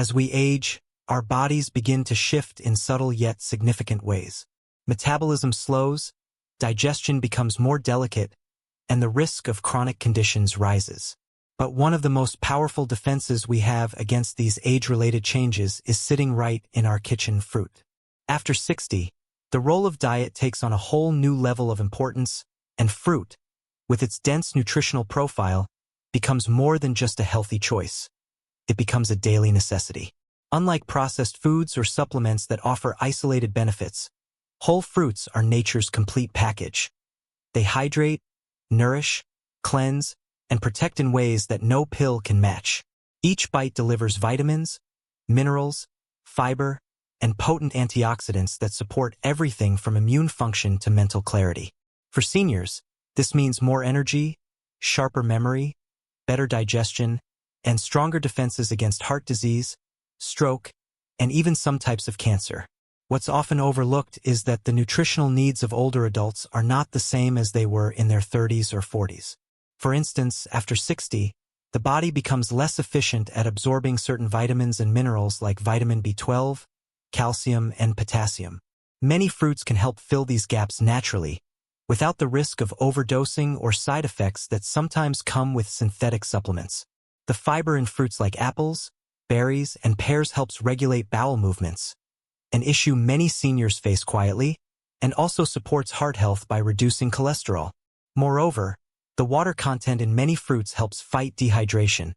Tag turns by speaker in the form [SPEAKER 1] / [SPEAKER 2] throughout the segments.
[SPEAKER 1] As we age, our bodies begin to shift in subtle yet significant ways. Metabolism slows, digestion becomes more delicate, and the risk of chronic conditions rises. But one of the most powerful defenses we have against these age-related changes is sitting right in our kitchen: fruit. After 60, the role of diet takes on a whole new level of importance, and fruit, with its dense nutritional profile, becomes more than just a healthy choice. It becomes a daily necessity. Unlike processed foods or supplements that offer isolated benefits, whole fruits are nature's complete package. They hydrate, nourish, cleanse, and protect in ways that no pill can match. Each bite delivers vitamins, minerals, fiber, and potent antioxidants that support everything from immune function to mental clarity. For seniors, this means more energy, sharper memory, better digestion, and stronger defenses against heart disease, stroke, and even some types of cancer. What's often overlooked is that the nutritional needs of older adults are not the same as they were in their 30s or 40s. For instance, after 60, the body becomes less efficient at absorbing certain vitamins and minerals like vitamin B12, calcium, and potassium. Many fruits can help fill these gaps naturally, without the risk of overdosing or side effects that sometimes come with synthetic supplements. The fiber in fruits like apples, berries, and pears helps regulate bowel movements, an issue many seniors face quietly, and also supports heart health by reducing cholesterol. Moreover, the water content in many fruits helps fight dehydration,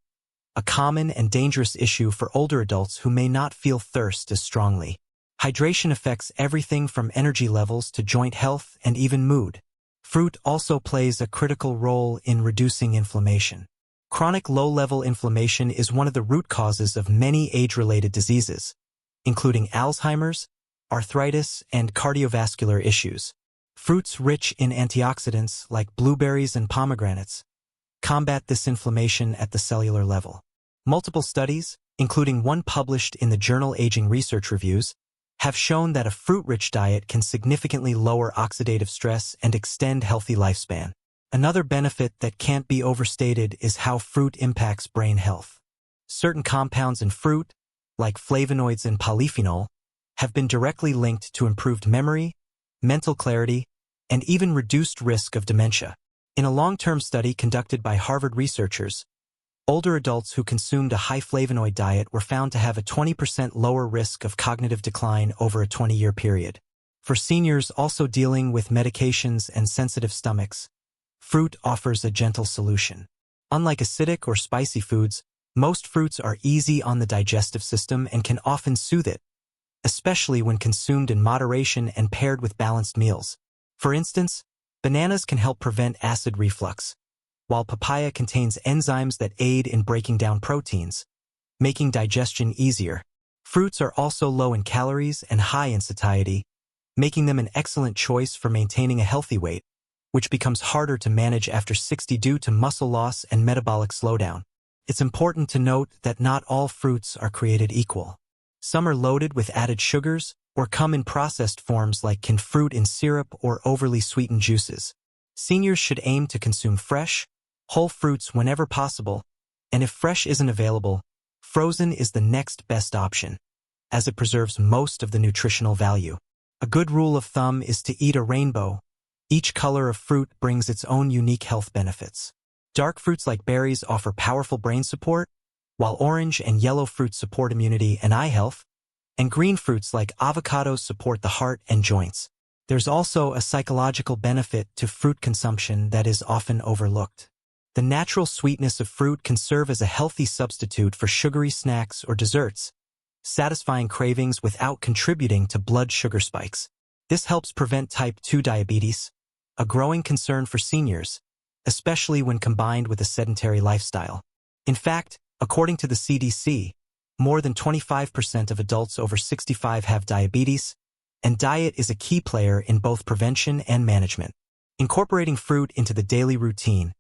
[SPEAKER 1] a common and dangerous issue for older adults who may not feel thirst as strongly. Hydration affects everything from energy levels to joint health and even mood. Fruit also plays a critical role in reducing inflammation. Chronic low-level inflammation is one of the root causes of many age-related diseases, including Alzheimer's, arthritis, and cardiovascular issues. Fruits rich in antioxidants, like blueberries and pomegranates, combat this inflammation at the cellular level. Multiple studies, including one published in the journal Aging Research Reviews, have shown that a fruit-rich diet can significantly lower oxidative stress and extend healthy lifespan. Another benefit that can't be overstated is how fruit impacts brain health. Certain compounds in fruit, like flavonoids and polyphenol, have been directly linked to improved memory, mental clarity, and even reduced risk of dementia. In a long-term study conducted by Harvard researchers, older adults who consumed a high flavonoid diet were found to have a 20% lower risk of cognitive decline over a 20-year period. For seniors also dealing with medications and sensitive stomachs, fruit offers a gentle solution. Unlike acidic or spicy foods, most fruits are easy on the digestive system and can often soothe it, especially when consumed in moderation and paired with balanced meals. For instance, bananas can help prevent acid reflux, while papaya contains enzymes that aid in breaking down proteins, making digestion easier. Fruits are also low in calories and high in satiety, making them an excellent choice for maintaining a healthy weight, which becomes harder to manage after 60 due to muscle loss and metabolic slowdown. It's important to note that not all fruits are created equal. Some are loaded with added sugars or come in processed forms like canned fruit in syrup or overly sweetened juices. Seniors should aim to consume fresh, whole fruits whenever possible, and if fresh isn't available, frozen is the next best option, as it preserves most of the nutritional value. A good rule of thumb is to eat a rainbow. Each color of fruit brings its own unique health benefits. Dark fruits like berries offer powerful brain support, while orange and yellow fruits support immunity and eye health, and green fruits like avocados support the heart and joints. There's also a psychological benefit to fruit consumption that is often overlooked. The natural sweetness of fruit can serve as a healthy substitute for sugary snacks or desserts, satisfying cravings without contributing to blood sugar spikes. This helps prevent type 2 diabetes, a growing concern for seniors, especially when combined with a sedentary lifestyle. In fact, according to the CDC, more than 25% of adults over 65 have diabetes, and diet is a key player in both prevention and management. Incorporating fruit into the daily routine,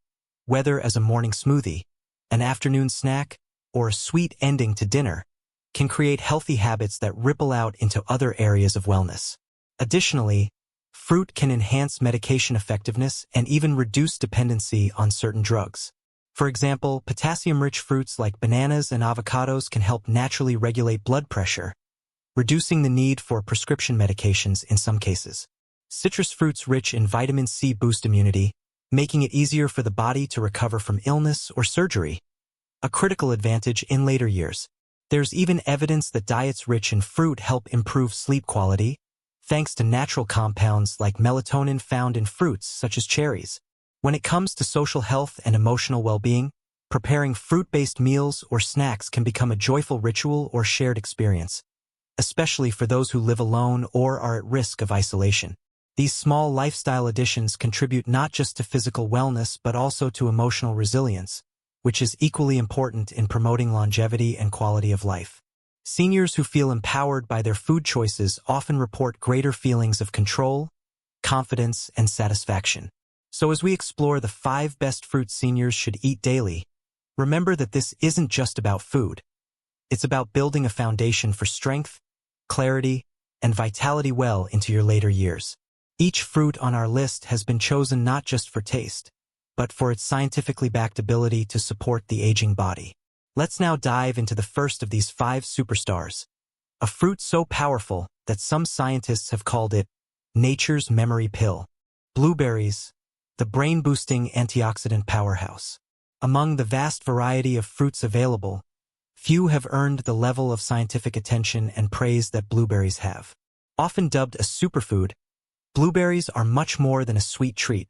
[SPEAKER 1] whether as a morning smoothie, an afternoon snack, or a sweet ending to dinner, can create healthy habits that ripple out into other areas of wellness. Additionally, fruit can enhance medication effectiveness and even reduce dependency on certain drugs. For example, potassium-rich fruits like bananas and avocados can help naturally regulate blood pressure, reducing the need for prescription medications in some cases. Citrus fruits rich in vitamin C boost immunity, making it easier for the body to recover from illness or surgery, a critical advantage in later years. There's even evidence that diets rich in fruit help improve sleep quality, thanks to natural compounds like melatonin found in fruits such as cherries. When it comes to social health and emotional well-being, preparing fruit-based meals or snacks can become a joyful ritual or shared experience, especially for those who live alone or are at risk of isolation. These small lifestyle additions contribute not just to physical wellness but also to emotional resilience, which is equally important in promoting longevity and quality of life. Seniors who feel empowered by their food choices often report greater feelings of control, confidence, and satisfaction. So as we explore the 5 best fruits seniors should eat daily, remember that this isn't just about food. It's about building a foundation for strength, clarity, and vitality well into your later years. Each fruit on our list has been chosen not just for taste, but for its scientifically backed ability to support the aging body. Let's now dive into the first of these 5 superstars, a fruit so powerful that some scientists have called it nature's memory pill. Blueberries, the brain-boosting antioxidant powerhouse. Among the vast variety of fruits available, few have earned the level of scientific attention and praise that blueberries have. Often dubbed a superfood, blueberries are much more than a sweet treat.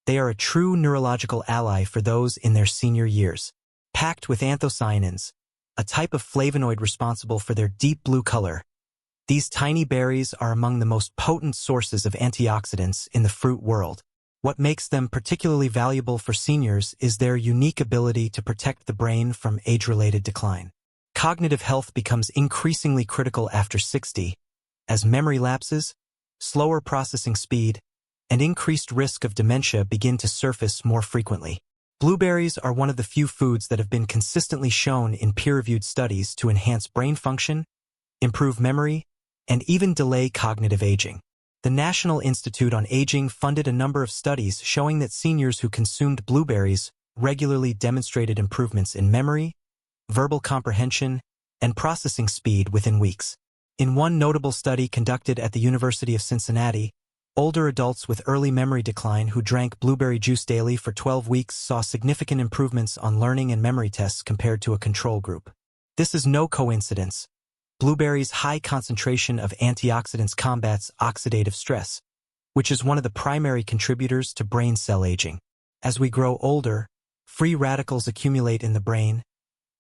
[SPEAKER 1] They are a true neurological ally for those in their senior years. Packed with anthocyanins, a type of flavonoid responsible for their deep blue color, these tiny berries are among the most potent sources of antioxidants in the fruit world. What makes them particularly valuable for seniors is their unique ability to protect the brain from age-related decline. Cognitive health becomes increasingly critical after 60, as memory lapses, slower processing speed, and increased risk of dementia begin to surface more frequently. Blueberries are one of the few foods that have been consistently shown in peer-reviewed studies to enhance brain function, improve memory, and even delay cognitive aging. The National Institute on Aging funded a number of studies showing that seniors who consumed blueberries regularly demonstrated improvements in memory, verbal comprehension, and processing speed within weeks. In one notable study conducted at the University of Cincinnati, older adults with early memory decline who drank blueberry juice daily for 12 weeks saw significant improvements on learning and memory tests compared to a control group. This is no coincidence. Blueberries' high concentration of antioxidants combats oxidative stress, which is one of the primary contributors to brain cell aging. As we grow older, free radicals accumulate in the brain,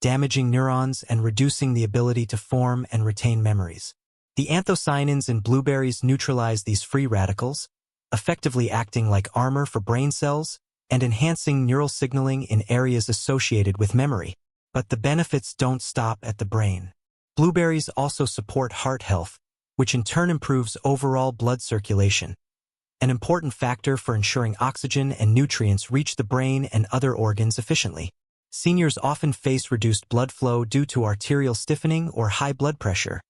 [SPEAKER 1] damaging neurons and reducing the ability to form and retain memories. The anthocyanins in blueberries neutralize these free radicals, effectively acting like armor for brain cells and enhancing neural signaling in areas associated with memory. But the benefits don't stop at the brain. Blueberries also support heart health, which in turn improves overall blood circulation, an important factor for ensuring oxygen and nutrients reach the brain and other organs efficiently. Seniors often face reduced blood flow due to arterial stiffening or high blood pressure,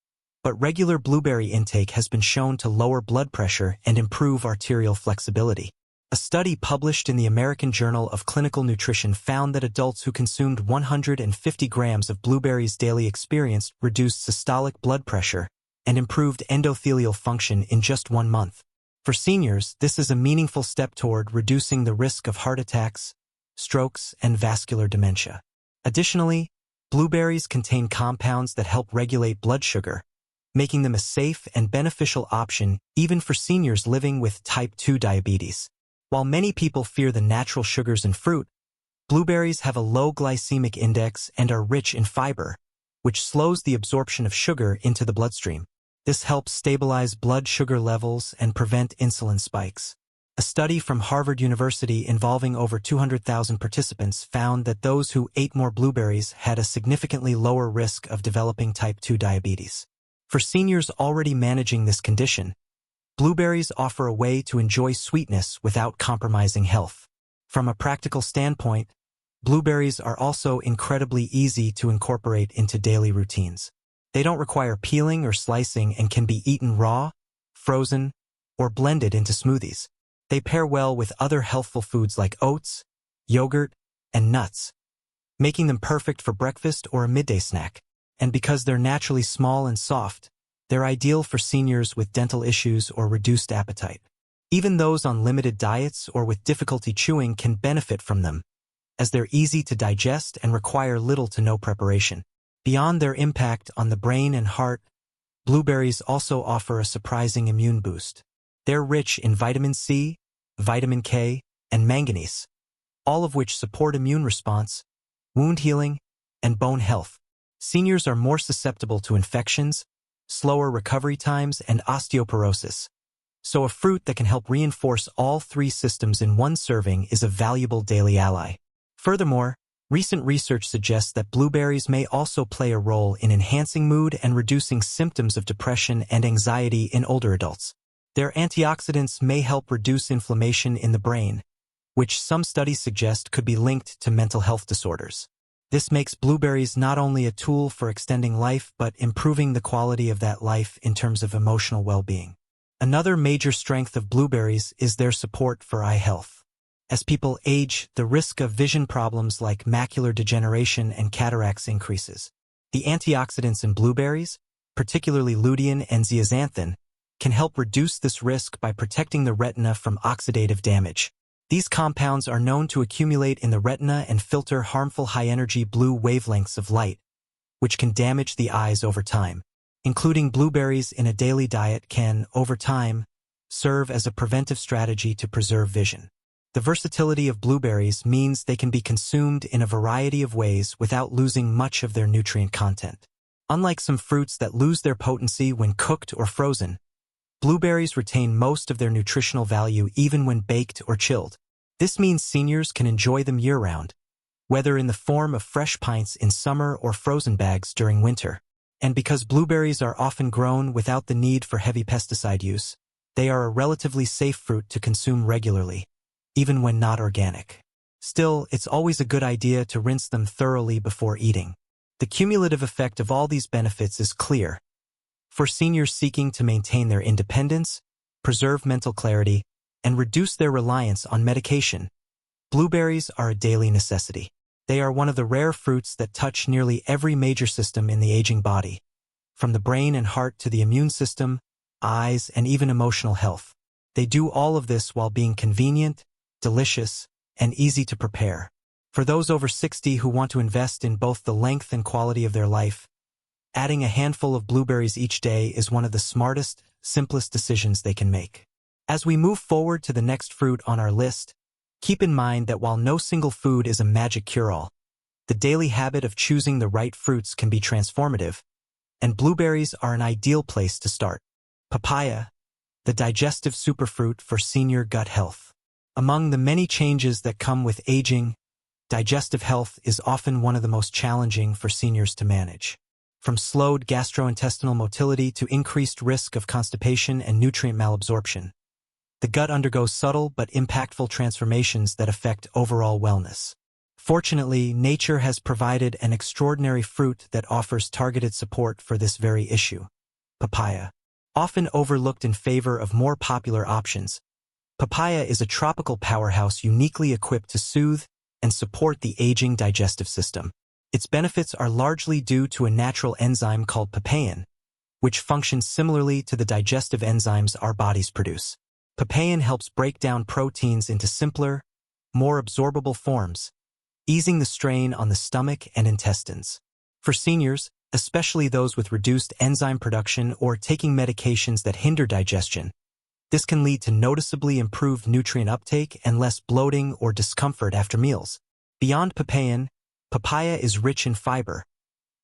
[SPEAKER 1] but regular blueberry intake has been shown to lower blood pressure and improve arterial flexibility. A study published in the American Journal of Clinical Nutrition found that adults who consumed 150 grams of blueberries daily experienced reduced systolic blood pressure and improved endothelial function in just 1 month. For seniors, this is a meaningful step toward reducing the risk of heart attacks, strokes, and vascular dementia. Additionally, blueberries contain compounds that help regulate blood sugar, making them a safe and beneficial option even for seniors living with type 2 diabetes. While many people fear the natural sugars in fruit, blueberries have a low glycemic index and are rich in fiber, which slows the absorption of sugar into the bloodstream. This helps stabilize blood sugar levels and prevent insulin spikes. A study from Harvard University involving over 200,000 participants found that those who ate more blueberries had a significantly lower risk of developing type 2 diabetes. For seniors already managing this condition, blueberries offer a way to enjoy sweetness without compromising health. From a practical standpoint, blueberries are also incredibly easy to incorporate into daily routines. They don't require peeling or slicing and can be eaten raw, frozen, or blended into smoothies. They pair well with other healthful foods like oats, yogurt, and nuts, making them perfect for breakfast or a midday snack. And because they're naturally small and soft, they're ideal for seniors with dental issues or reduced appetite. Even those on limited diets or with difficulty chewing can benefit from them, as they're easy to digest and require little to no preparation. Beyond their impact on the brain and heart, blueberries also offer a surprising immune boost. They're rich in vitamin C, vitamin K, and manganese, all of which support immune response, wound healing, and bone health. Seniors are more susceptible to infections, slower recovery times, and osteoporosis. So a fruit that can help reinforce all three systems in one serving is a valuable daily ally. Furthermore, recent research suggests that blueberries may also play a role in enhancing mood and reducing symptoms of depression and anxiety in older adults. Their antioxidants may help reduce inflammation in the brain, which some studies suggest could be linked to mental health disorders. This makes blueberries not only a tool for extending life but improving the quality of that life in terms of emotional well-being. Another major strength of blueberries is their support for eye health. As people age, the risk of vision problems like macular degeneration and cataracts increases. The antioxidants in blueberries, particularly lutein and zeaxanthin, can help reduce this risk by protecting the retina from oxidative damage. These compounds are known to accumulate in the retina and filter harmful high-energy blue wavelengths of light, which can damage the eyes over time. Including blueberries in a daily diet can, over time, serve as a preventive strategy to preserve vision. The versatility of blueberries means they can be consumed in a variety of ways without losing much of their nutrient content. Unlike some fruits that lose their potency when cooked or frozen, blueberries retain most of their nutritional value even when baked or chilled. This means seniors can enjoy them year-round, whether in the form of fresh pints in summer or frozen bags during winter. And because blueberries are often grown without the need for heavy pesticide use, they are a relatively safe fruit to consume regularly, even when not organic. Still, it's always a good idea to rinse them thoroughly before eating. The cumulative effect of all these benefits is clear. For seniors seeking to maintain their independence, preserve mental clarity, and reduce their reliance on medication, blueberries are a daily necessity. They are one of the rare fruits that touch nearly every major system in the aging body, from the brain and heart to the immune system, eyes, and even emotional health. They do all of this while being convenient, delicious, and easy to prepare. For those over 60 who want to invest in both the length and quality of their life, adding a handful of blueberries each day is one of the smartest, simplest decisions they can make. As we move forward to the next fruit on our list, keep in mind that while no single food is a magic cure-all, the daily habit of choosing the right fruits can be transformative, and blueberries are an ideal place to start. Papaya, the digestive superfruit for senior gut health. Among the many changes that come with aging, digestive health is often one of the most challenging for seniors to manage. From slowed gastrointestinal motility to increased risk of constipation and nutrient malabsorption, the gut undergoes subtle but impactful transformations that affect overall wellness. Fortunately, nature has provided an extraordinary fruit that offers targeted support for this very issue. Papaya. Often overlooked in favor of more popular options, papaya is a tropical powerhouse uniquely equipped to soothe and support the aging digestive system. Its benefits are largely due to a natural enzyme called papain, which functions similarly to the digestive enzymes our bodies produce. Papain helps break down proteins into simpler, more absorbable forms, easing the strain on the stomach and intestines. For seniors, especially those with reduced enzyme production or taking medications that hinder digestion, this can lead to noticeably improved nutrient uptake and less bloating or discomfort after meals. Beyond papain, papaya is rich in fiber,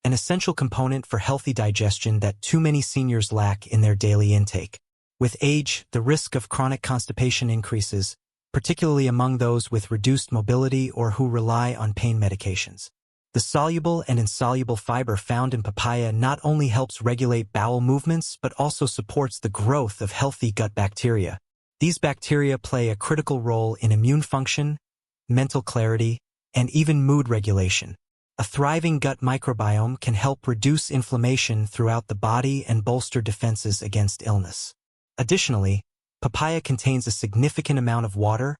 [SPEAKER 1] an essential component for healthy digestion that too many seniors lack in their daily intake. With age, the risk of chronic constipation increases, particularly among those with reduced mobility or who rely on pain medications. The soluble and insoluble fiber found in papaya not only helps regulate bowel movements but also supports the growth of healthy gut bacteria. These bacteria play a critical role in immune function, mental clarity, and even mood regulation. A thriving gut microbiome can help reduce inflammation throughout the body and bolster defenses against illness. Additionally, papaya contains a significant amount of water,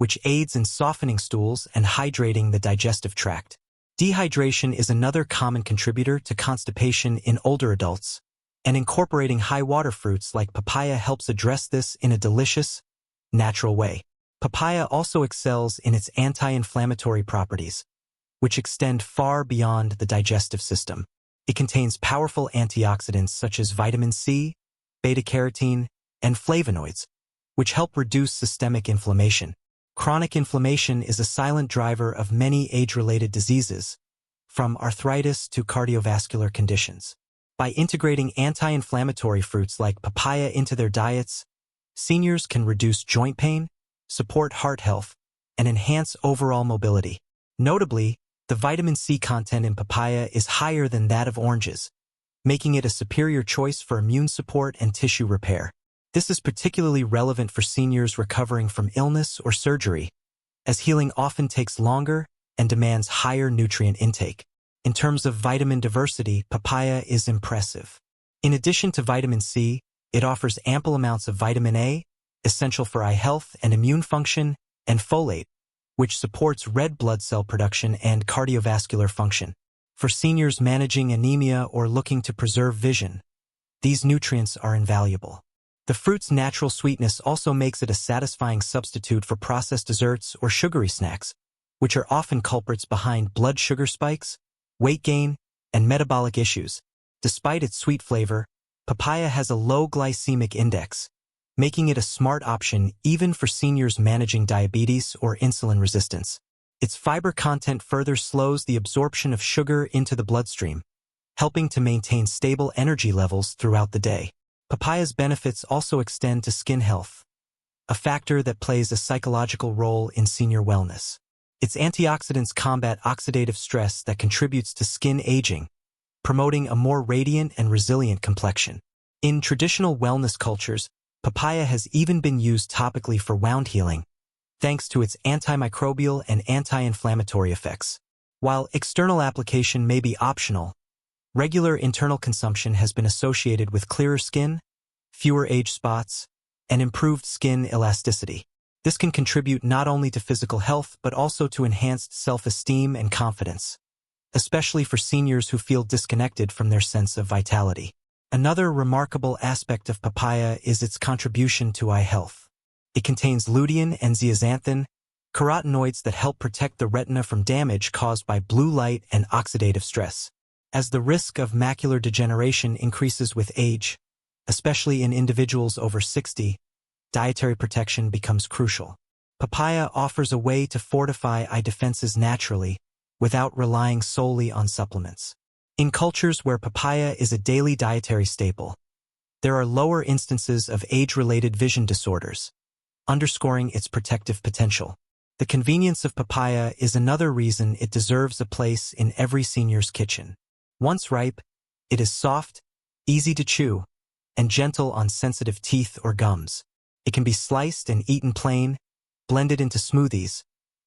[SPEAKER 1] which aids in softening stools and hydrating the digestive tract. Dehydration is another common contributor to constipation in older adults, and incorporating high-water fruits like papaya helps address this in a delicious, natural way. Papaya also excels in its anti-inflammatory properties, which extend far beyond the digestive system. It contains powerful antioxidants such as vitamin C, beta-carotene, and flavonoids, which help reduce systemic inflammation. Chronic inflammation is a silent driver of many age-related diseases, from arthritis to cardiovascular conditions. By integrating anti-inflammatory fruits like papaya into their diets, seniors can reduce joint pain, support heart health, and enhance overall mobility. Notably, the vitamin C content in papaya is higher than that of oranges, making it a superior choice for immune support and tissue repair. This is particularly relevant for seniors recovering from illness or surgery, as healing often takes longer and demands higher nutrient intake. In terms of vitamin diversity, papaya is impressive. In addition to vitamin C, it offers ample amounts of vitamin A, essential for eye health and immune function, and folate, which supports red blood cell production and cardiovascular function. For seniors managing anemia or looking to preserve vision, these nutrients are invaluable. The fruit's natural sweetness also makes it a satisfying substitute for processed desserts or sugary snacks, which are often culprits behind blood sugar spikes, weight gain, and metabolic issues. Despite its sweet flavor, papaya has a low glycemic index, making it a smart option even for seniors managing diabetes or insulin resistance. Its fiber content further slows the absorption of sugar into the bloodstream, helping to maintain stable energy levels throughout the day. Papaya's benefits also extend to skin health, a factor that plays a psychological role in senior wellness. Its antioxidants combat oxidative stress that contributes to skin aging, promoting a more radiant and resilient complexion. In traditional wellness cultures, papaya has even been used topically for wound healing, thanks to its antimicrobial and anti-inflammatory effects. While external application may be optional, regular internal consumption has been associated with clearer skin, fewer age spots, and improved skin elasticity. This can contribute not only to physical health but also to enhanced self-esteem and confidence, especially for seniors who feel disconnected from their sense of vitality. Another remarkable aspect of papaya is its contribution to eye health. It contains lutein and zeaxanthin, carotenoids that help protect the retina from damage caused by blue light and oxidative stress. As the risk of macular degeneration increases with age, especially in individuals over 60, dietary protection becomes crucial. Papaya offers a way to fortify eye defenses naturally, without relying solely on supplements. In cultures where papaya is a daily dietary staple, there are lower instances of age-related vision disorders, underscoring its protective potential. The convenience of papaya is another reason it deserves a place in every senior's kitchen. Once ripe, it is soft, easy to chew, and gentle on sensitive teeth or gums. It can be sliced and eaten plain, blended into smoothies,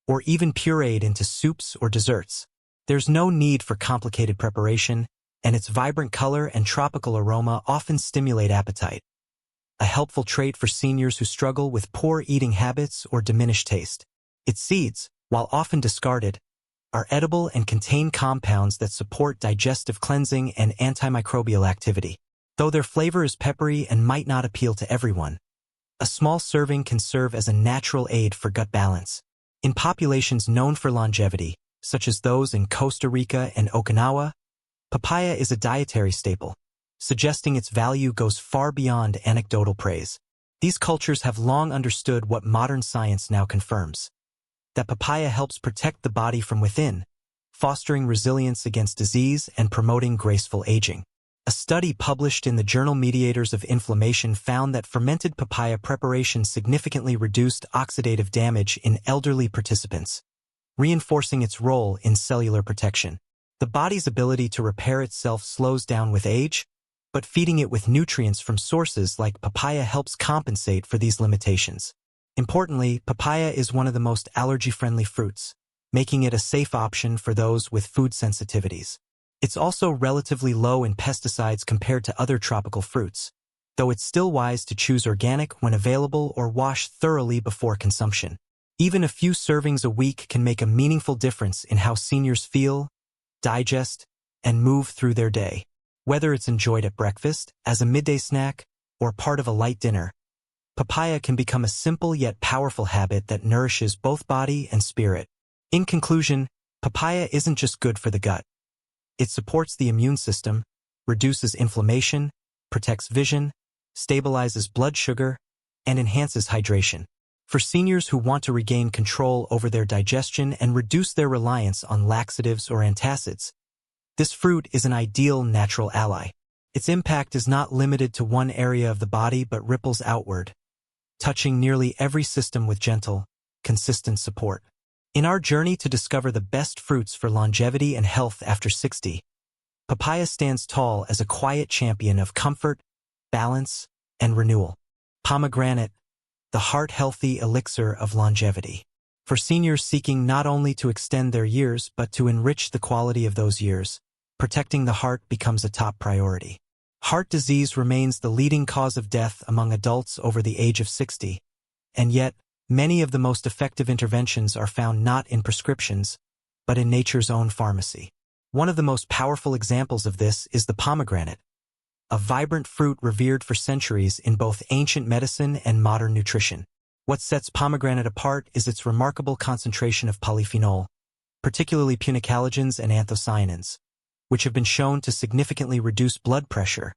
[SPEAKER 1] or even pureed into soups or desserts. There's no need for complicated preparation, and its vibrant color and tropical aroma often stimulate appetite, a helpful trait for seniors who struggle with poor eating habits or diminished taste. Its seeds, while often discarded, are edible and contain compounds that support digestive cleansing and antimicrobial activity. Though their flavor is peppery and might not appeal to everyone, a small serving can serve as a natural aid for gut balance. In populations known for longevity, such as those in Costa Rica and Okinawa, papaya is a dietary staple, suggesting its value goes far beyond anecdotal praise. These cultures have long understood what modern science now confirms: that papaya helps protect the body from within, fostering resilience against disease and promoting graceful aging. A study published in the journal Mediators of Inflammation found that fermented papaya preparation significantly reduced oxidative damage in elderly participants, reinforcing its role in cellular protection. The body's ability to repair itself slows down with age, but feeding it with nutrients from sources like papaya helps compensate for these limitations. Importantly, papaya is one of the most allergy-friendly fruits, making it a safe option for those with food sensitivities. It's also relatively low in pesticides compared to other tropical fruits, though it's still wise to choose organic when available or wash thoroughly before consumption. Even a few servings a week can make a meaningful difference in how seniors feel, digest, and move through their day. Whether it's enjoyed at breakfast, as a midday snack, or part of a light dinner, papaya can become a simple yet powerful habit that nourishes both body and spirit. In conclusion, papaya isn't just good for the gut. It supports the immune system, reduces inflammation, protects vision, stabilizes blood sugar, and enhances hydration. For seniors who want to regain control over their digestion and reduce their reliance on laxatives or antacids, this fruit is an ideal natural ally. Its impact is not limited to one area of the body but ripples outward, touching nearly every system with gentle, consistent support. In our journey to discover the best fruits for longevity and health after 60, papaya stands tall as a quiet champion of comfort, balance, and renewal. Pomegranate, the heart-healthy elixir of longevity. For seniors seeking not only to extend their years but to enrich the quality of those years, protecting the heart becomes a top priority. Heart disease remains the leading cause of death among adults over the age of 60, and yet, many of the most effective interventions are found not in prescriptions, but in nature's own pharmacy. One of the most powerful examples of this is the pomegranate, a vibrant fruit revered for centuries in both ancient medicine and modern nutrition. What sets pomegranate apart is its remarkable concentration of polyphenol, particularly punicalagins and anthocyanins, which have been shown to significantly reduce blood pressure,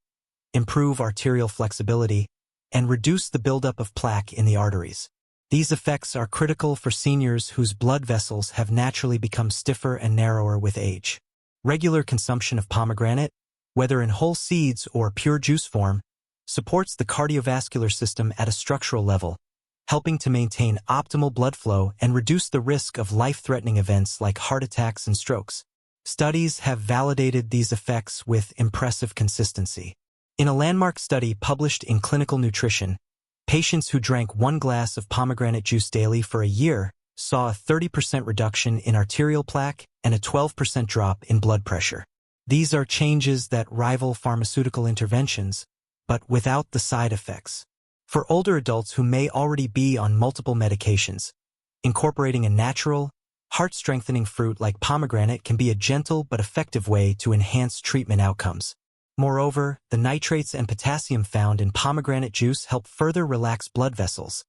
[SPEAKER 1] improve arterial flexibility, and reduce the buildup of plaque in the arteries. These effects are critical for seniors whose blood vessels have naturally become stiffer and narrower with age. Regular consumption of pomegranate, whether in whole seeds or pure juice form, supports the cardiovascular system at a structural level, helping to maintain optimal blood flow and reduce the risk of life-threatening events like heart attacks and strokes. Studies have validated these effects with impressive consistency. In a landmark study published in Clinical Nutrition, patients who drank 1 glass of pomegranate juice daily for a year saw a 30% reduction in arterial plaque and a 12% drop in blood pressure. These are changes that rival pharmaceutical interventions, but without the side effects. For older adults who may already be on multiple medications, incorporating a natural, heart-strengthening fruit like pomegranate can be a gentle but effective way to enhance treatment outcomes. Moreover, the nitrates and potassium found in pomegranate juice help further relax blood vessels,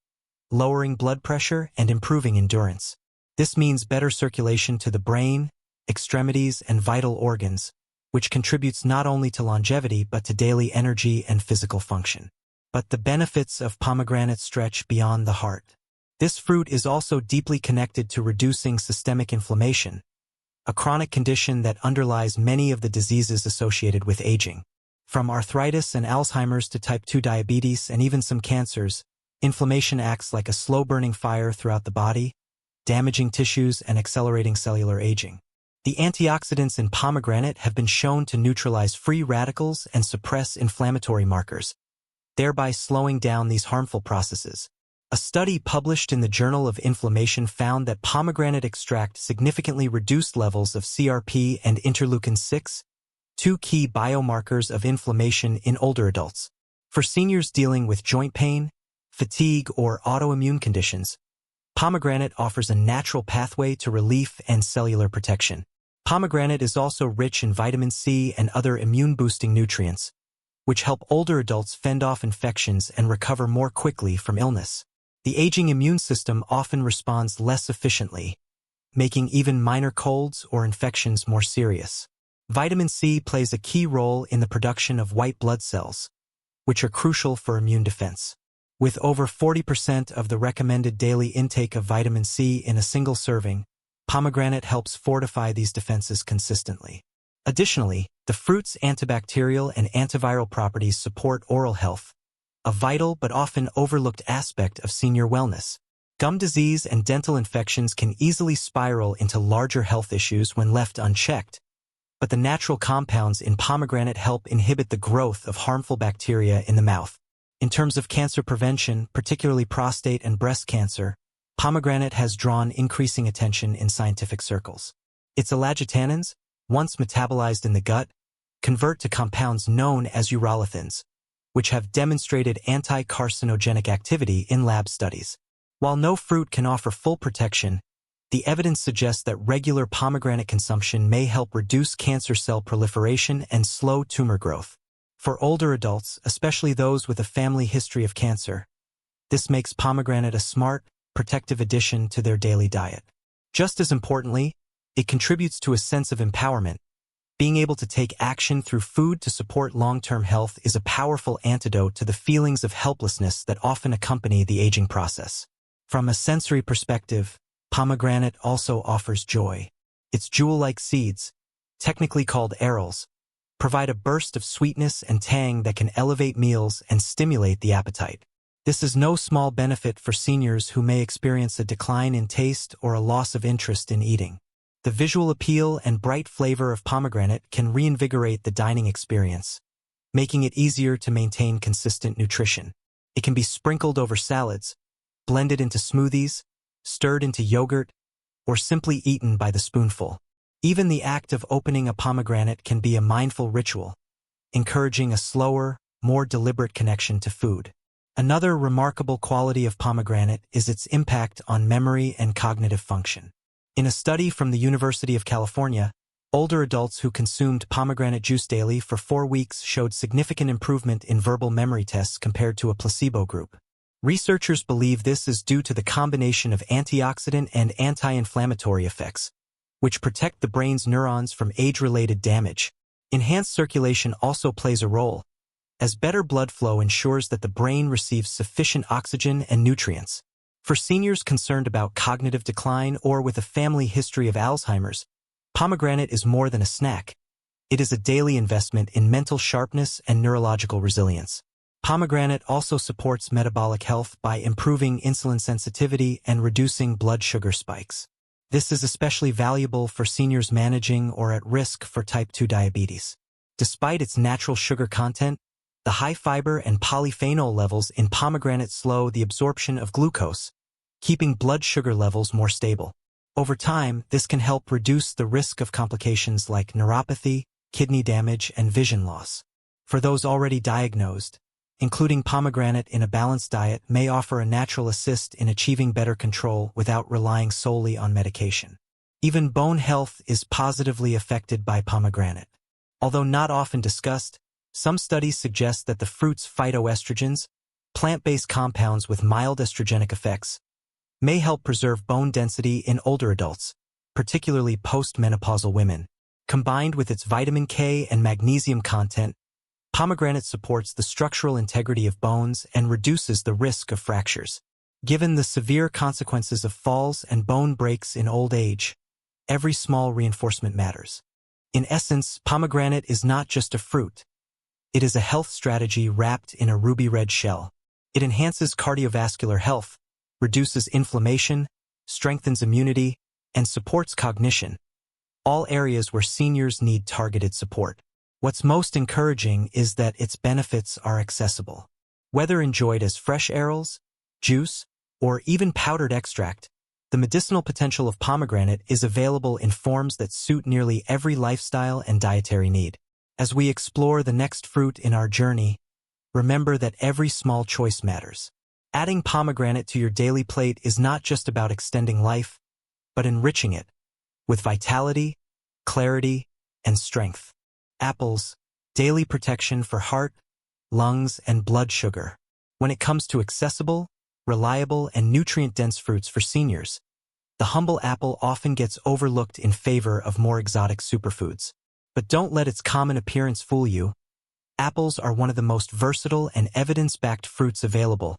[SPEAKER 1] lowering blood pressure and improving endurance. This means better circulation to the brain, extremities, and vital organs, which contributes not only to longevity but to daily energy and physical function. But the benefits of pomegranate stretch beyond the heart. This fruit is also deeply connected to reducing systemic inflammation, a chronic condition that underlies many of the diseases associated with aging. From arthritis and Alzheimer's to type 2 diabetes and even some cancers, inflammation acts like a slow-burning fire throughout the body, damaging tissues and accelerating cellular aging. The antioxidants in pomegranate have been shown to neutralize free radicals and suppress inflammatory markers, thereby slowing down these harmful processes. A study published in the Journal of Inflammation found that pomegranate extract significantly reduced levels of CRP and interleukin-6, 2 key biomarkers of inflammation in older adults. For seniors dealing with joint pain, fatigue, or autoimmune conditions, pomegranate offers a natural pathway to relief and cellular protection. Pomegranate is also rich in vitamin C and other immune-boosting nutrients, which help older adults fend off infections and recover more quickly from illness. The aging immune system often responds less efficiently, making even minor colds or infections more serious. Vitamin C plays a key role in the production of white blood cells, which are crucial for immune defense. With over 40% of the recommended daily intake of vitamin C in a single serving, pomegranate helps fortify these defenses consistently. Additionally, the fruit's antibacterial and antiviral properties support oral health, a vital but often overlooked aspect of senior wellness. Gum disease and dental infections can easily spiral into larger health issues when left unchecked, but the natural compounds in pomegranate help inhibit the growth of harmful bacteria in the mouth. In terms of cancer prevention, particularly prostate and breast cancer, pomegranate has drawn increasing attention in scientific circles. Its ellagitannins, once metabolized in the gut, convert to compounds known as urolithins, which have demonstrated anti-carcinogenic activity in lab studies. While no fruit can offer full protection, the evidence suggests that regular pomegranate consumption may help reduce cancer cell proliferation and slow tumor growth. For older adults, especially those with a family history of cancer, this makes pomegranate a smart, protective addition to their daily diet. Just as importantly, it contributes to a sense of empowerment. Being able to take action through food to support long-term health is a powerful antidote to the feelings of helplessness that often accompany the aging process. From a sensory perspective, pomegranate also offers joy. Its jewel-like seeds, technically called arils, provide a burst of sweetness and tang that can elevate meals and stimulate the appetite. This is no small benefit for seniors who may experience a decline in taste or a loss of interest in eating. The visual appeal and bright flavor of pomegranate can reinvigorate the dining experience, making it easier to maintain consistent nutrition. It can be sprinkled over salads, blended into smoothies, stirred into yogurt, or simply eaten by the spoonful. Even the act of opening a pomegranate can be a mindful ritual, encouraging a slower, more deliberate connection to food. Another remarkable quality of pomegranate is its impact on memory and cognitive function. In a study from the University of California, older adults who consumed pomegranate juice daily for 4 weeks showed significant improvement in verbal memory tests compared to a placebo group. Researchers believe this is due to the combination of antioxidant and anti-inflammatory effects, which protect the brain's neurons from age-related damage. Enhanced circulation also plays a role, as better blood flow ensures that the brain receives sufficient oxygen and nutrients. For seniors concerned about cognitive decline or with a family history of Alzheimer's, pomegranate is more than a snack. It is a daily investment in mental sharpness and neurological resilience. Pomegranate also supports metabolic health by improving insulin sensitivity and reducing blood sugar spikes. This is especially valuable for seniors managing or at risk for type 2 diabetes. Despite its natural sugar content, the high fiber and polyphenol levels in pomegranate slow the absorption of glucose, keeping blood sugar levels more stable. Over time, this can help reduce the risk of complications like neuropathy, kidney damage, and vision loss. For those already diagnosed, including pomegranate in a balanced diet may offer a natural assist in achieving better control without relying solely on medication. Even bone health is positively affected by pomegranate. Although not often discussed, some studies suggest that the fruit's phytoestrogens, plant-based compounds with mild estrogenic effects, may help preserve bone density in older adults, particularly postmenopausal women. Combined with its vitamin K and magnesium content, pomegranate supports the structural integrity of bones and reduces the risk of fractures. Given the severe consequences of falls and bone breaks in old age, every small reinforcement matters. In essence, pomegranate is not just a fruit. It is a health strategy wrapped in a ruby red shell. It enhances cardiovascular health, reduces inflammation, strengthens immunity, and supports cognition, all areas where seniors need targeted support. What's most encouraging is that its benefits are accessible. Whether enjoyed as fresh arils, juice, or even powdered extract, the medicinal potential of pomegranate is available in forms that suit nearly every lifestyle and dietary need. As we explore the next fruit in our journey, remember that every small choice matters. Adding pomegranate to your daily plate is not just about extending life, but enriching it with vitality, clarity, and strength. Apples, daily protection for heart, lungs, and blood sugar. When it comes to accessible, reliable, and nutrient-dense fruits for seniors, the humble apple often gets overlooked in favor of more exotic superfoods. But don't let its common appearance fool you. Apples are one of the most versatile and evidence-backed fruits available,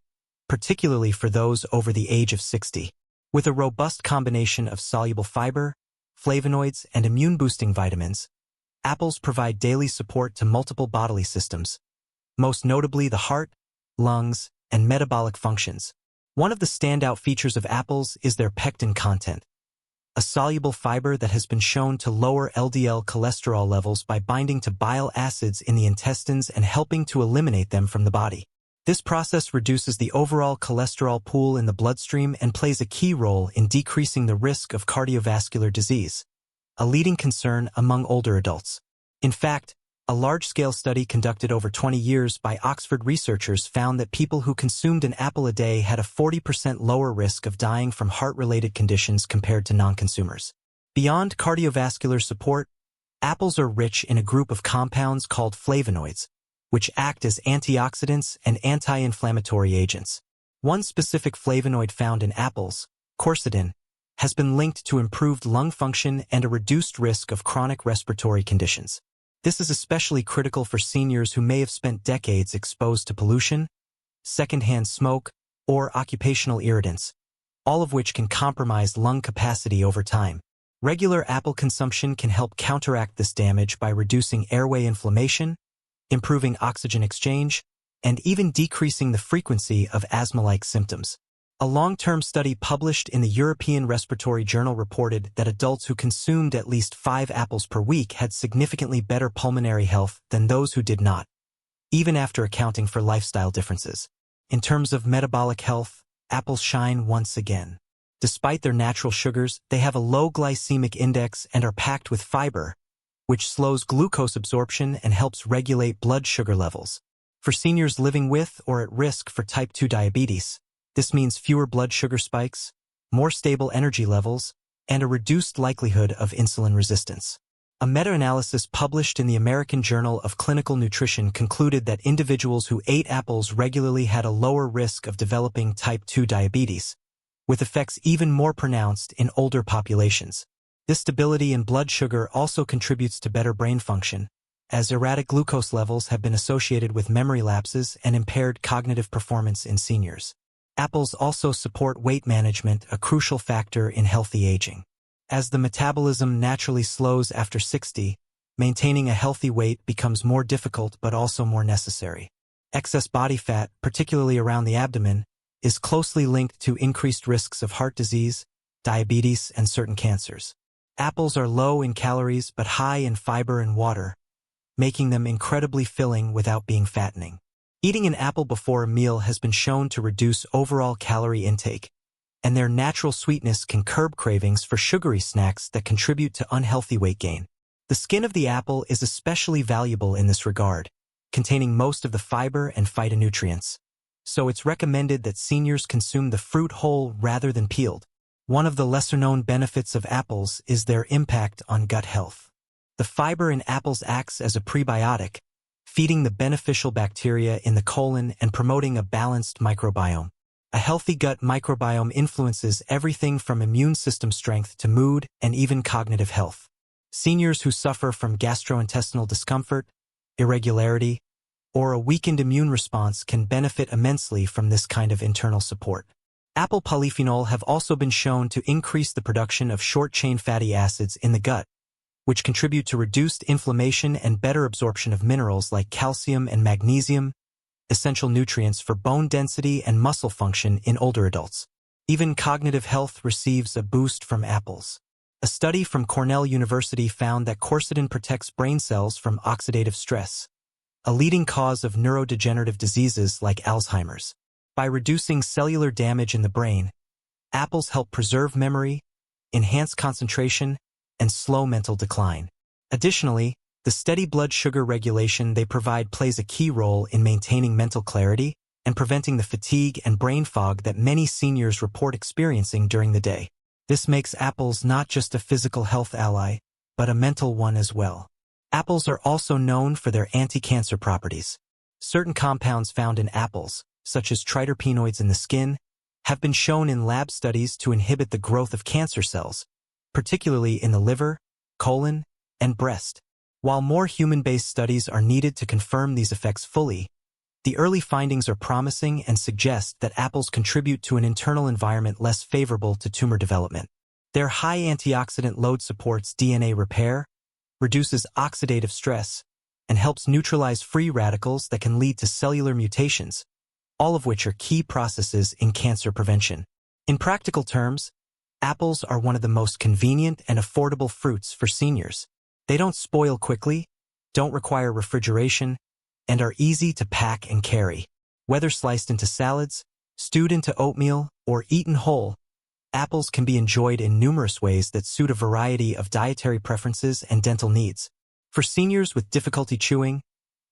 [SPEAKER 1] particularly for those over the age of 60. With a robust combination of soluble fiber, flavonoids, and immune-boosting vitamins, apples provide daily support to multiple bodily systems, most notably the heart, lungs, and metabolic functions. One of the standout features of apples is their pectin content, a soluble fiber that has been shown to lower LDL cholesterol levels by binding to bile acids in the intestines and helping to eliminate them from the body. This process reduces the overall cholesterol pool in the bloodstream and plays a key role in decreasing the risk of cardiovascular disease, a leading concern among older adults. In fact, A large-scale study conducted over 20 years by Oxford researchers found that people who consumed an apple a day had a 40% lower risk of dying from heart-related conditions compared to non-consumers. Beyond cardiovascular support, apples are rich in a group of compounds called flavonoids, which act as antioxidants and anti-inflammatory agents. One specific flavonoid found in apples, quercetin, has been linked to improved lung function and a reduced risk of chronic respiratory conditions. This is especially critical for seniors who may have spent decades exposed to pollution, secondhand smoke, or occupational irritants, all of which can compromise lung capacity over time. Regular apple consumption can help counteract this damage by reducing airway inflammation, improving oxygen exchange, and even decreasing the frequency of asthma-like symptoms. A long-term study published in the European Respiratory Journal reported that adults who consumed at least 5 apples per week had significantly better pulmonary health than those who did not, even after accounting for lifestyle differences. In terms of metabolic health, apples shine once again. Despite their natural sugars, they have a low glycemic index and are packed with fiber, which slows glucose absorption and helps regulate blood sugar levels. For seniors living with or at risk for type 2 diabetes, this means fewer blood sugar spikes, more stable energy levels, and a reduced likelihood of insulin resistance. A meta-analysis published in the American Journal of Clinical Nutrition concluded that individuals who ate apples regularly had a lower risk of developing type 2 diabetes, with effects even more pronounced in older populations. This stability in blood sugar also contributes to better brain function, as erratic glucose levels have been associated with memory lapses and impaired cognitive performance in seniors. Apples also support weight management, a crucial factor in healthy aging. As the metabolism naturally slows after 60, maintaining a healthy weight becomes more difficult but also more necessary. Excess body fat, particularly around the abdomen, is closely linked to increased risks of heart disease, diabetes, and certain cancers. Apples are low in calories but high in fiber and water, making them incredibly filling without being fattening. Eating an apple before a meal has been shown to reduce overall calorie intake, and their natural sweetness can curb cravings for sugary snacks that contribute to unhealthy weight gain. The skin of the apple is especially valuable in this regard, containing most of the fiber and phytonutrients. So it's recommended that seniors consume the fruit whole rather than peeled. One of the lesser-known benefits of apples is their impact on gut health. The fiber in apples acts as a prebiotic, feeding the beneficial bacteria in the colon and promoting a balanced microbiome. A healthy gut microbiome influences everything from immune system strength to mood and even cognitive health. Seniors who suffer from gastrointestinal discomfort, irregularity, or a weakened immune response can benefit immensely from this kind of internal support. Apple polyphenol have also been shown to increase the production of short-chain fatty acids in the gut, which contribute to reduced inflammation and better absorption of minerals like calcium and magnesium, essential nutrients for bone density and muscle function in older adults. Even cognitive health receives a boost from apples. A study from Cornell University found that quercetin protects brain cells from oxidative stress, a leading cause of neurodegenerative diseases like Alzheimer's. By reducing cellular damage in the brain, apples help preserve memory, enhance concentration, and slow mental decline. Additionally, the steady blood sugar regulation they provide plays a key role in maintaining mental clarity and preventing the fatigue and brain fog that many seniors report experiencing during the day. This makes apples not just a physical health ally, but a mental one as well. Apples are also known for their anti-cancer properties. Certain compounds found in apples, such as triterpenoids in the skin, have been shown in lab studies to inhibit the growth of cancer cells, particularly in the liver, colon, and breast. While more human-based studies are needed to confirm these effects fully, the early findings are promising and suggest that apples contribute to an internal environment less favorable to tumor development. Their high antioxidant load supports DNA repair, reduces oxidative stress, and helps neutralize free radicals that can lead to cellular mutations, all of which are key processes in cancer prevention. In practical terms, apples are one of the most convenient and affordable fruits for seniors. They don't spoil quickly, don't require refrigeration, and are easy to pack and carry. Whether sliced into salads, stewed into oatmeal, or eaten whole, apples can be enjoyed in numerous ways that suit a variety of dietary preferences and dental needs. For seniors with difficulty chewing,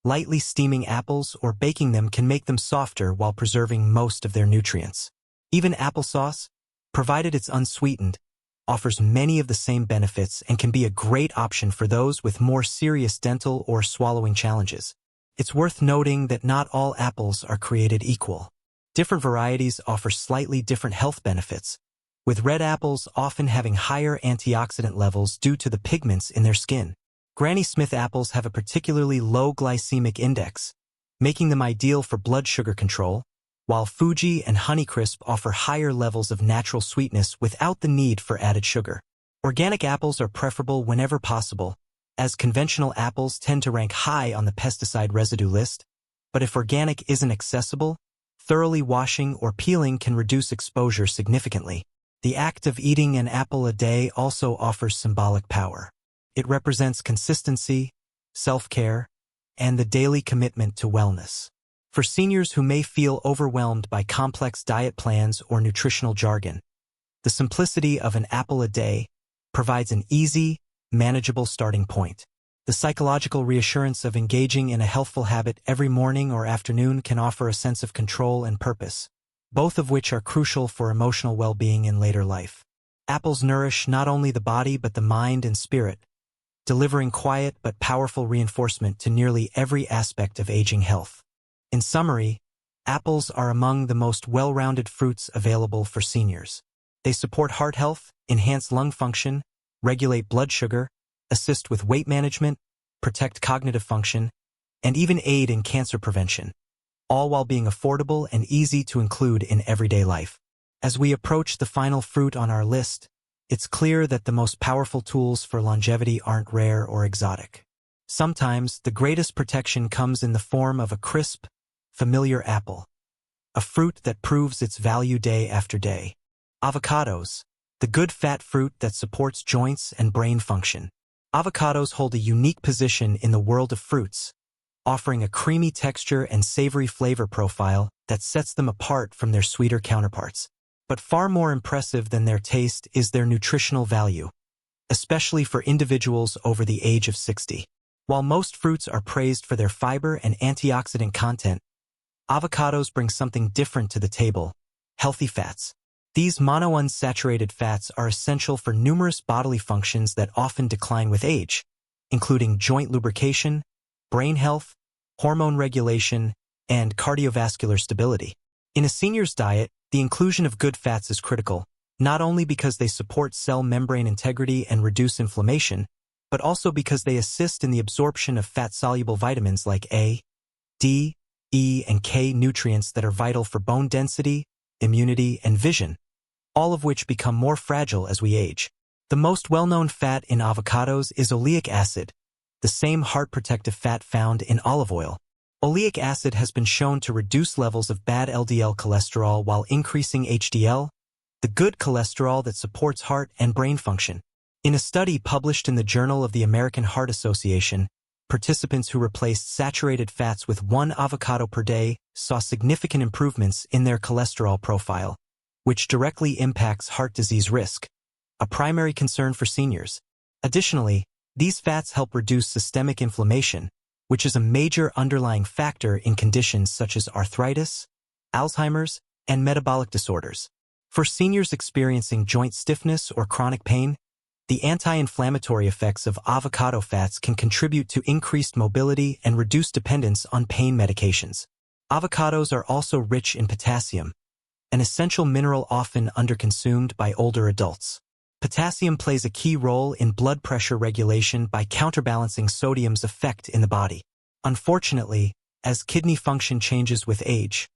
[SPEAKER 1] lightly steaming apples or baking them can make them softer while preserving most of their nutrients. Even applesauce, provided it's unsweetened, offers many of the same benefits and can be a great option for those with more serious dental or swallowing challenges. It's worth noting that not all apples are created equal. Different varieties offer slightly different health benefits, with red apples often having higher antioxidant levels due to the pigments in their skin. Granny Smith apples have a particularly low glycemic index, making them ideal for blood sugar control, while Fuji and Honeycrisp offer higher levels of natural sweetness without the need for added sugar. Organic apples are preferable whenever possible, as conventional apples tend to rank high on the pesticide residue list, but if organic isn't accessible, thoroughly washing or peeling can reduce exposure significantly. The act of eating an apple a day also offers symbolic power. It represents consistency, self-care, and the daily commitment to wellness. For seniors who may feel overwhelmed by complex diet plans or nutritional jargon, the simplicity of an apple a day provides an easy, manageable starting point. The psychological reassurance of engaging in a healthful habit every morning or afternoon can offer a sense of control and purpose, both of which are crucial for emotional well-being in later life. Apples nourish not only the body but the mind and spirit, delivering quiet but powerful reinforcement to nearly every aspect of aging health. In summary, apples are among the most well-rounded fruits available for seniors. They support heart health, enhance lung function, regulate blood sugar, assist with weight management, protect cognitive function, and even aid in cancer prevention, all while being affordable and easy to include in everyday life. As we approach the final fruit on our list, it's clear that the most powerful tools for longevity aren't rare or exotic. Sometimes, the greatest protection comes in the form of a crisp, familiar apple, a fruit that proves its value day after day. Avocados, the good fat fruit that supports joints and brain function. Avocados hold a unique position in the world of fruits, offering a creamy texture and savory flavor profile that sets them apart from their sweeter counterparts. But far more impressive than their taste is their nutritional value, especially for individuals over the age of 60. While most fruits are praised for their fiber and antioxidant content, avocados bring something different to the table: healthy fats. These monounsaturated fats are essential for numerous bodily functions that often decline with age, including joint lubrication, brain health, hormone regulation, and cardiovascular stability. In a senior's diet, the inclusion of good fats is critical, not only because they support cell membrane integrity and reduce inflammation, but also because they assist in the absorption of fat-soluble vitamins like A, D, E, and K nutrients that are vital for bone density, immunity, and vision, all of which become more fragile as we age. The most well-known fat in avocados is oleic acid, the same heart-protective fat found in olive oil. Oleic acid has been shown to reduce levels of bad LDL cholesterol while increasing HDL, the good cholesterol that supports heart and brain function. In a study published in the Journal of the American Heart Association, participants who replaced saturated fats with 1 avocado per day saw significant improvements in their cholesterol profile, which directly impacts heart disease risk, a primary concern for seniors. Additionally, these fats help reduce systemic inflammation, which is a major underlying factor in conditions such as arthritis, Alzheimer's, and metabolic disorders. For seniors experiencing joint stiffness or chronic pain, the anti-inflammatory effects of avocado fats can contribute to increased mobility and reduce dependence on pain medications. Avocados are also rich in potassium, an essential mineral often underconsumed by older adults. Potassium plays a key role in blood pressure regulation by counterbalancing sodium's effect in the body. Unfortunately, as kidney function changes with age,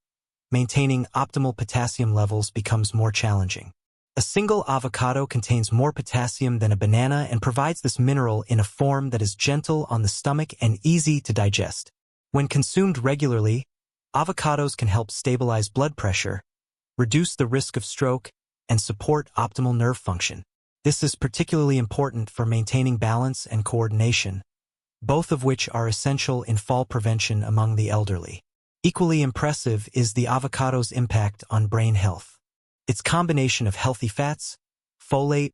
[SPEAKER 1] maintaining optimal potassium levels becomes more challenging. A single avocado contains more potassium than a banana and provides this mineral in a form that is gentle on the stomach and easy to digest. When consumed regularly, avocados can help stabilize blood pressure, reduce the risk of stroke, and support optimal nerve function. This is particularly important for maintaining balance and coordination, both of which are essential in fall prevention among the elderly. Equally impressive is the avocado's impact on brain health. Its combination of healthy fats, folate,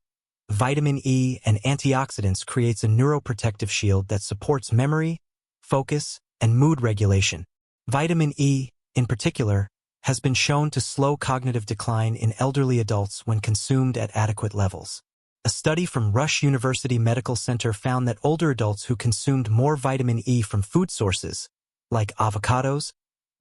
[SPEAKER 1] vitamin E, and antioxidants creates a neuroprotective shield that supports memory, focus, and mood regulation. Vitamin E, in particular, has been shown to slow cognitive decline in elderly adults when consumed at adequate levels. A study from Rush University Medical Center found that older adults who consumed more vitamin E from food sources, like avocados,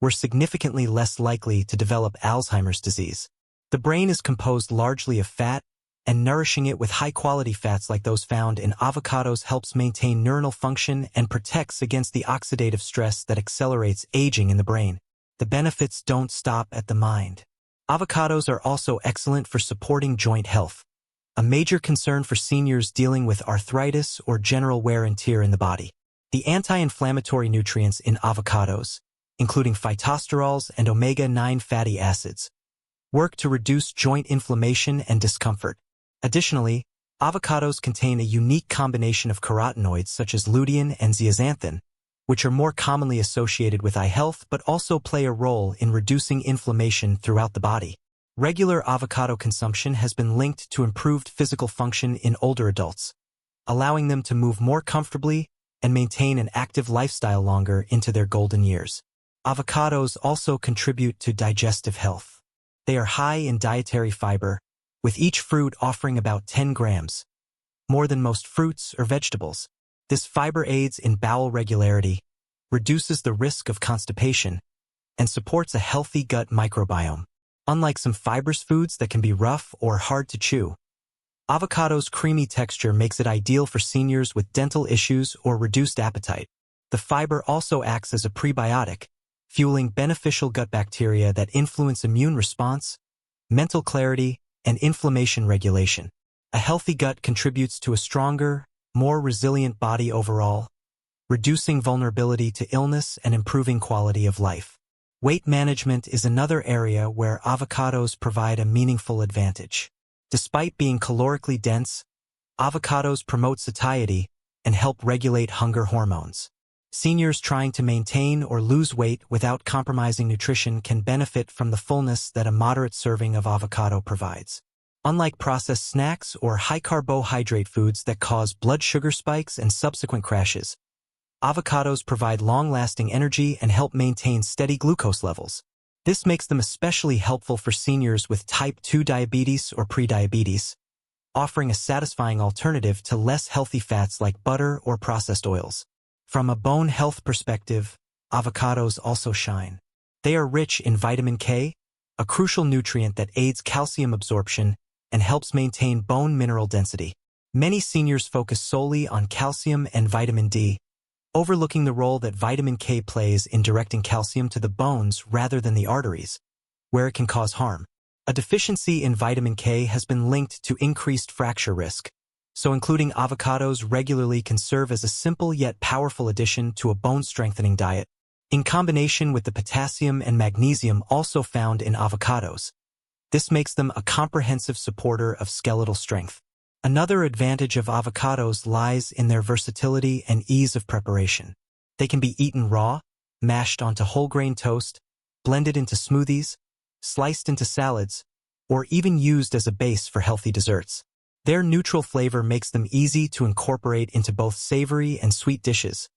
[SPEAKER 1] were significantly less likely to develop Alzheimer's disease. The brain is composed largely of fat, and nourishing it with high-quality fats like those found in avocados helps maintain neuronal function and protects against the oxidative stress that accelerates aging in the brain. The benefits don't stop at the mind. Avocados are also excellent for supporting joint health, a major concern for seniors dealing with arthritis or general wear and tear in the body. The anti-inflammatory nutrients in avocados, including phytosterols and omega-9 fatty acids, work to reduce joint inflammation and discomfort. Additionally, avocados contain a unique combination of carotenoids such as lutein and zeaxanthin, which are more commonly associated with eye health but also play a role in reducing inflammation throughout the body. Regular avocado consumption has been linked to improved physical function in older adults, allowing them to move more comfortably and maintain an active lifestyle longer into their golden years. Avocados also contribute to digestive health. They are high in dietary fiber, with each fruit offering about 10 grams, more than most fruits or vegetables. This fiber aids in bowel regularity, reduces the risk of constipation, and supports a healthy gut microbiome. Unlike some fibrous foods that can be rough or hard to chew, avocado's creamy texture makes it ideal for seniors with dental issues or reduced appetite. The fiber also acts as a prebiotic, fueling beneficial gut bacteria that influence immune response, mental clarity, and inflammation regulation. A healthy gut contributes to a stronger, more resilient body overall, reducing vulnerability to illness and improving quality of life. Weight management is another area where avocados provide a meaningful advantage. Despite being calorically dense, avocados promote satiety and help regulate hunger hormones. Seniors trying to maintain or lose weight without compromising nutrition can benefit from the fullness that a moderate serving of avocado provides. Unlike processed snacks or high-carbohydrate foods that cause blood sugar spikes and subsequent crashes, avocados provide long-lasting energy and help maintain steady glucose levels. This makes them especially helpful for seniors with type 2 diabetes or prediabetes, offering a satisfying alternative to less healthy fats like butter or processed oils. From a bone health perspective, avocados also shine. They are rich in vitamin K, a crucial nutrient that aids calcium absorption and helps maintain bone mineral density. Many seniors focus solely on calcium and vitamin D, overlooking the role that vitamin K plays in directing calcium to the bones rather than the arteries, where it can cause harm. A deficiency in vitamin K has been linked to increased fracture risk, so including avocados regularly can serve as a simple yet powerful addition to a bone-strengthening diet. In combination with the potassium and magnesium also found in avocados, this makes them a comprehensive supporter of skeletal strength. Another advantage of avocados lies in their versatility and ease of preparation. They can be eaten raw, mashed onto whole grain toast, blended into smoothies, sliced into salads, or even used as a base for healthy desserts. Their neutral flavor makes them easy to incorporate into both savory and sweet dishes,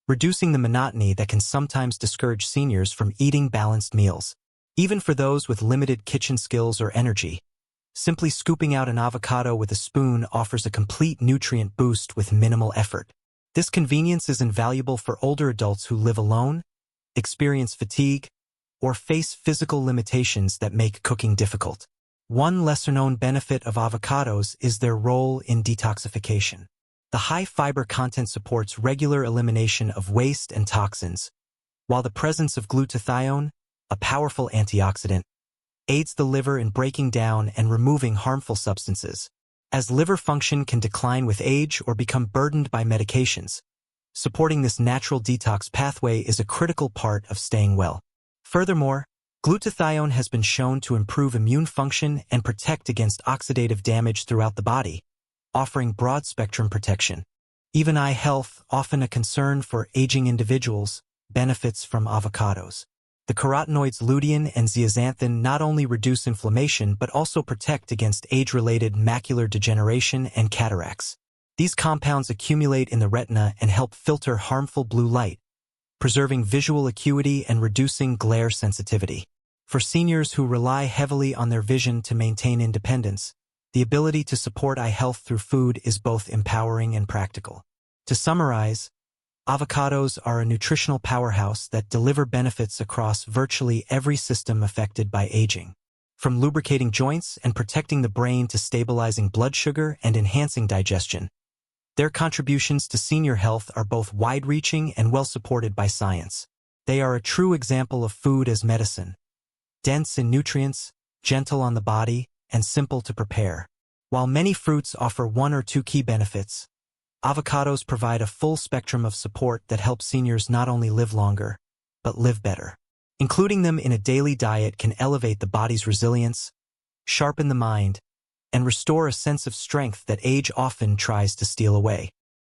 [SPEAKER 1] reducing the monotony that can sometimes discourage seniors from eating balanced meals. Even for those with limited kitchen skills or energy, simply scooping out an avocado with a spoon offers a complete nutrient boost with minimal effort. This convenience is invaluable for older adults who live alone, experience fatigue, or face physical limitations that make cooking difficult. One lesser-known benefit of avocados is their role in detoxification. The high fiber content supports regular elimination of waste and toxins, while the presence of glutathione, a powerful antioxidant, aids the liver in breaking down and removing harmful substances. As liver function can decline with age or become burdened by medications, supporting this natural detox pathway is a critical part of staying well. Furthermore, glutathione has been shown to improve immune function and protect against oxidative damage throughout the body, offering broad-spectrum protection. Even eye health, often a concern for aging individuals, benefits from avocados. The carotenoids lutein and zeaxanthin not only reduce inflammation but also protect against age-related macular degeneration and cataracts. These compounds accumulate in the retina and help filter harmful blue light, preserving visual acuity and reducing glare sensitivity. For seniors who rely heavily on their vision to maintain independence, the ability to support eye health through food is both empowering and practical. To summarize, avocados are a nutritional powerhouse that deliver benefits across virtually every system affected by aging. From lubricating joints and protecting the brain to stabilizing blood sugar and enhancing digestion, their contributions to senior health are both wide-reaching and well-supported by science. They are a true example of food as medicine, dense in nutrients, gentle on the body, and simple to prepare. While many fruits offer one or two key benefits, avocados provide a full spectrum of support that helps seniors not only live longer, but live better. Including them in a daily diet can elevate the body's resilience, sharpen the mind, and restore a sense of strength that age often tries to steal away.